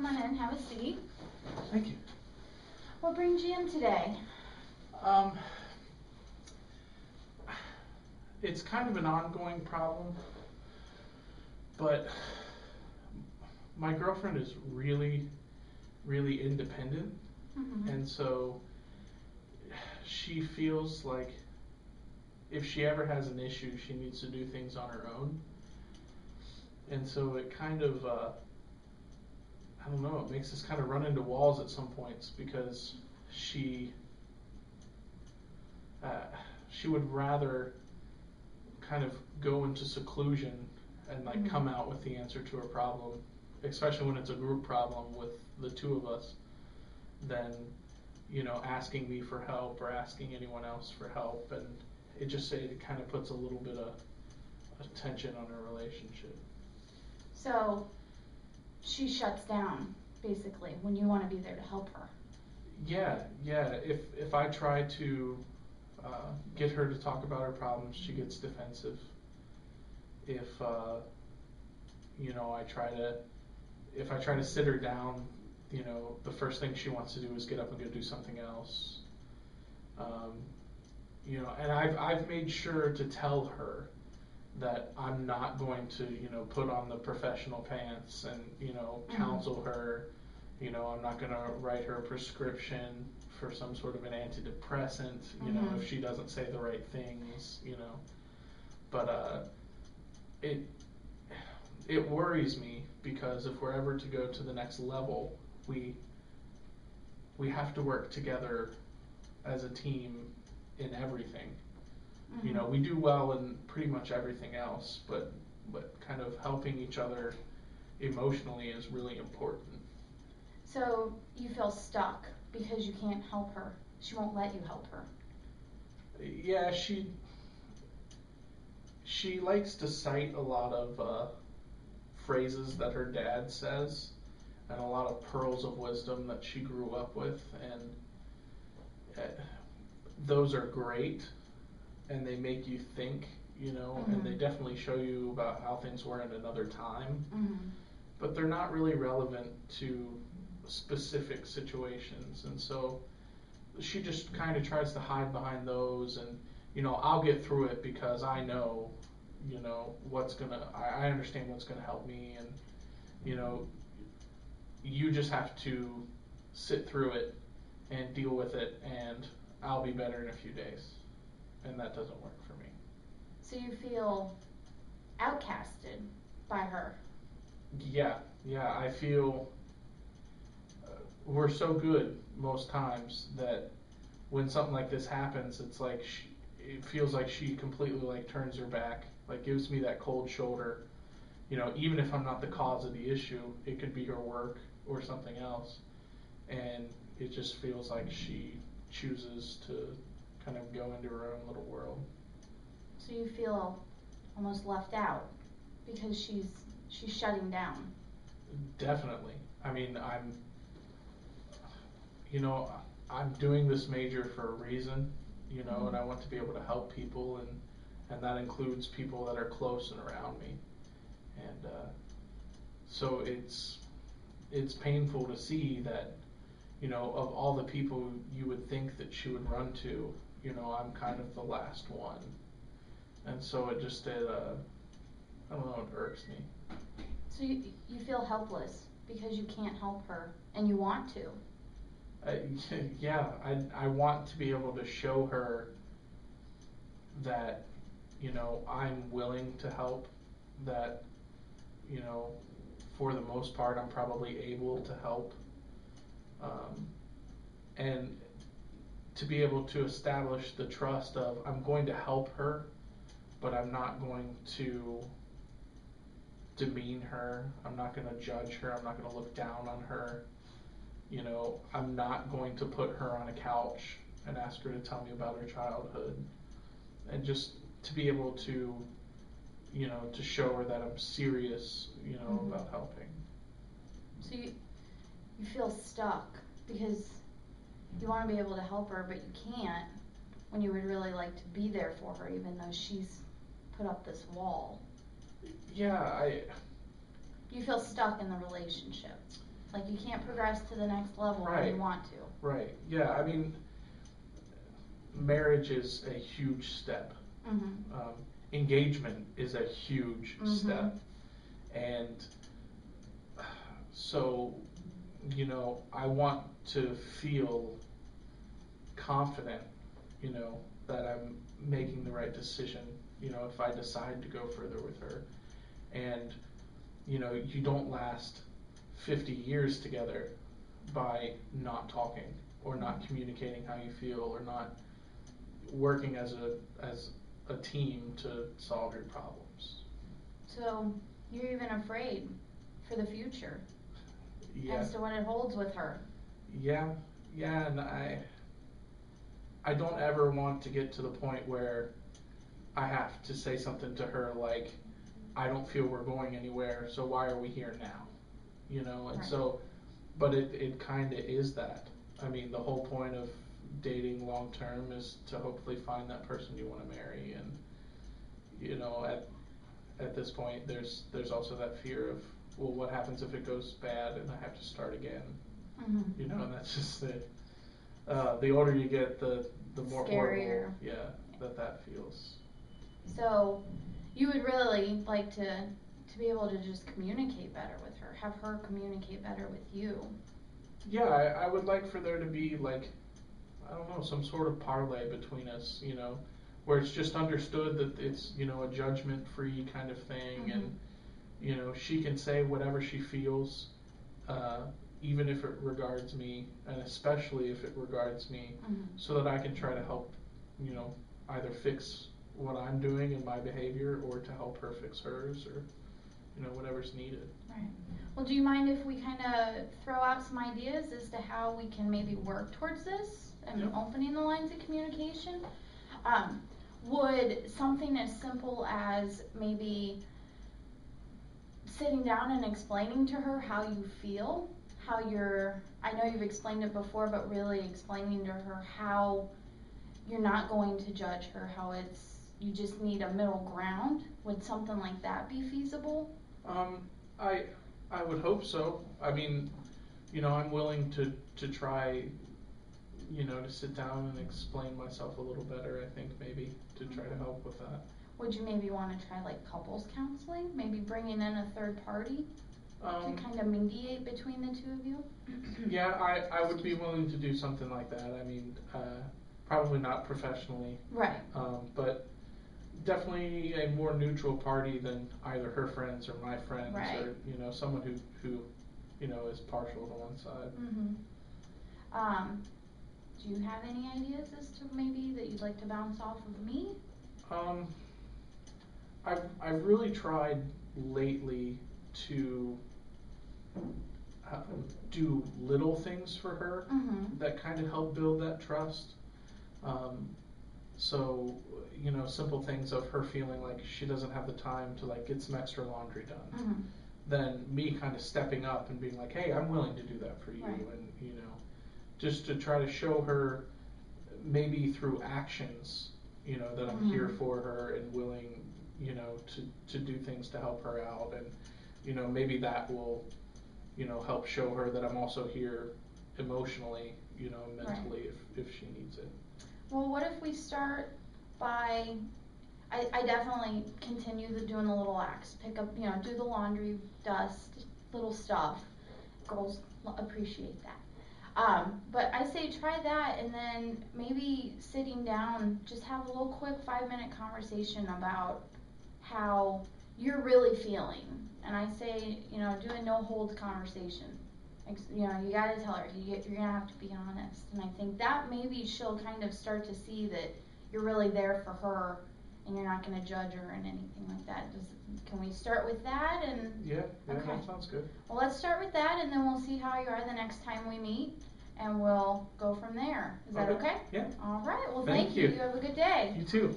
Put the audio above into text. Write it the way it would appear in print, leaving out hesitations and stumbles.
on in, have a seat. Thank you. What brings you in today? It's kind of an ongoing problem, but my girlfriend is really, really independent, and so she feels like if she ever has an issue, she needs to do things on her own. And so it kind of, I don't know, it makes us kind of run into walls at some points because she would rather kind of go into seclusion and like come out with the answer to her problem, especially when it's a group problem with the two of us, than, you know, asking me for help or asking anyone else for help. And it kind of puts a little bit of tension on our relationship. So she shuts down basically when you want to be there to help her. Yeah. If I try to get her to talk about her problems, she gets defensive. If you know, if I try to sit her down, you know, the first thing she wants to do is get up and go do something else. You know, and I've made sure to tell her that I'm not going to, you know, put on the professional pants and, you know, counsel her. You know, I'm not going to write her a prescription for some sort of an antidepressant, you know, if she doesn't say the right things, you know. But it worries me because if we're ever to go to the next level, we have to work together as a team in everything. You know, we do well in pretty much everything else, but kind of helping each other emotionally is really important. So you feel stuck because you can't help her. She won't let you help her. Yeah, she likes to cite a lot of phrases that her dad says and a lot of pearls of wisdom that she grew up with, and those are great and they make you think, you know, and they definitely show you about how things were in another time, but they're not really relevant to specific situations. And so she just kind of tries to hide behind those, and, you know, I'll get through it because I know, you know, I understand what's gonna help me, and, you know, you just have to sit through it and deal with it, and I'll be better in a few days. And that doesn't work for me. So you feel outcasted by her. Yeah, I feel we're so good most times that when something like this happens, it's like it feels like she completely like turns her back, like gives me that cold shoulder. You know, even if I'm not the cause of the issue, it could be her work or something else, and it just feels like she chooses to kind of go into her own little world. So you feel almost left out because she's shutting down. Definitely. I mean, you know, I'm doing this major for a reason, you know, and I want to be able to help people, and that includes people that are close and around me. And so it's painful to see that, you know, of all the people you would think that she would run to, you know, I'm kind of the last one. And so it just, I don't know, it irks me. So you feel helpless because you can't help her, and you want to. Yeah, I want to be able to show her that, you know, I'm willing to help, that, you know, for the most part, I'm probably able to help. And to be able to establish the trust of I'm going to help her, but I'm not going to demean her. I'm not going to judge her. I'm not going to look down on her. You know, I'm not going to put her on a couch and ask her to tell me about her childhood. And just to be able to, you know, to show her that I'm serious, you know, about helping. So you feel stuck because you want to be able to help her, but you can't when you would really like to be there for her, even though she's put up this wall. Yeah, You feel stuck in the relationship. Like, you can't progress to the next level when you want to. Right. Yeah, I mean, marriage is a huge step. Engagement is a huge step. And so, you know, I want to feel confident, you know, that I'm making the right decision, you know, if I decide to go further with her. And, you know, you don't last 50 years together by not talking or not communicating how you feel or not working as a team to solve your problems. So you're even afraid for the future as to what it holds with her. Yeah, and I don't ever want to get to the point where I have to say something to her like, I don't feel we're going anywhere, so why are we here now? You know, and so, but it kind of is that. I mean, the whole point of dating long term is to hopefully find that person you want to marry, and you know, at this point, there's also that fear of, well, what happens if it goes bad and I have to start again? You know, and that's just the older you get, the more scarier. Horrible, that feels. So, you would really like to be able to just communicate better with her, have her communicate better with you. Yeah, I would like for there to be, like, I don't know, some sort of parlay between us, you know, where it's just understood that it's, you know, a judgment-free kind of thing, and, you know, she can say whatever she feels, even if it regards me, and especially if it regards me, so that I can try to help, you know, either fix what I'm doing in my behavior or to help her fix hers, or, you know, whatever's needed. Right. Well, do you mind if we kind of throw out some ideas as to how we can maybe work towards this and opening the lines of communication? Would something as simple as maybe sitting down and explaining to her how you feel, how you're, I know you've explained it before, but really explaining to her how you're not going to judge her, how it's, you just need a middle ground? Would something like that be feasible? I would hope so. I mean, you know, I'm willing to try, you know, to sit down and explain myself a little better, I think, maybe, to try to help with that. Would you maybe want to try, like, couples counseling? Maybe bringing in a third party to kind of mediate between the two of you? Yeah, I would be willing to do something like that. I mean, probably not professionally. Right. But definitely a more neutral party than either her friends or my friends, or, you know, someone who you know, is partial to one side. Do you have any ideas as to maybe that you'd like to bounce off of me? I've really tried lately to do little things for her that kind of help build that trust. So, you know, simple things of her feeling like she doesn't have the time to, like, get some extra laundry done. Then me kind of stepping up and being like, hey, I'm willing to do that for you. And, you know, just to try to show her maybe through actions, you know, that I'm here for her and willing, you know, to do things to help her out. And, you know, maybe that will, you know, help show her that I'm also here emotionally, you know, mentally if she needs it. Well, what if we start by, I definitely continue doing the little acts, pick up, you know, do the laundry, dust, little stuff. Girls appreciate that. But I say try that, and then maybe sitting down, just have a little quick 5-minute conversation about how you're really feeling. And I say, you know, do a no holds conversation. You know, you gotta tell her, you're gonna have to be honest. And I think that maybe she'll kind of start to see that you're really there for her and you're not gonna judge her and anything like that. Can we start with that? And yeah, that sounds good. Well, let's start with that, and then we'll see how you are the next time we meet, and we'll go from there. Is that okay? Yeah. All right. Well, thank you. You have a good day. You too.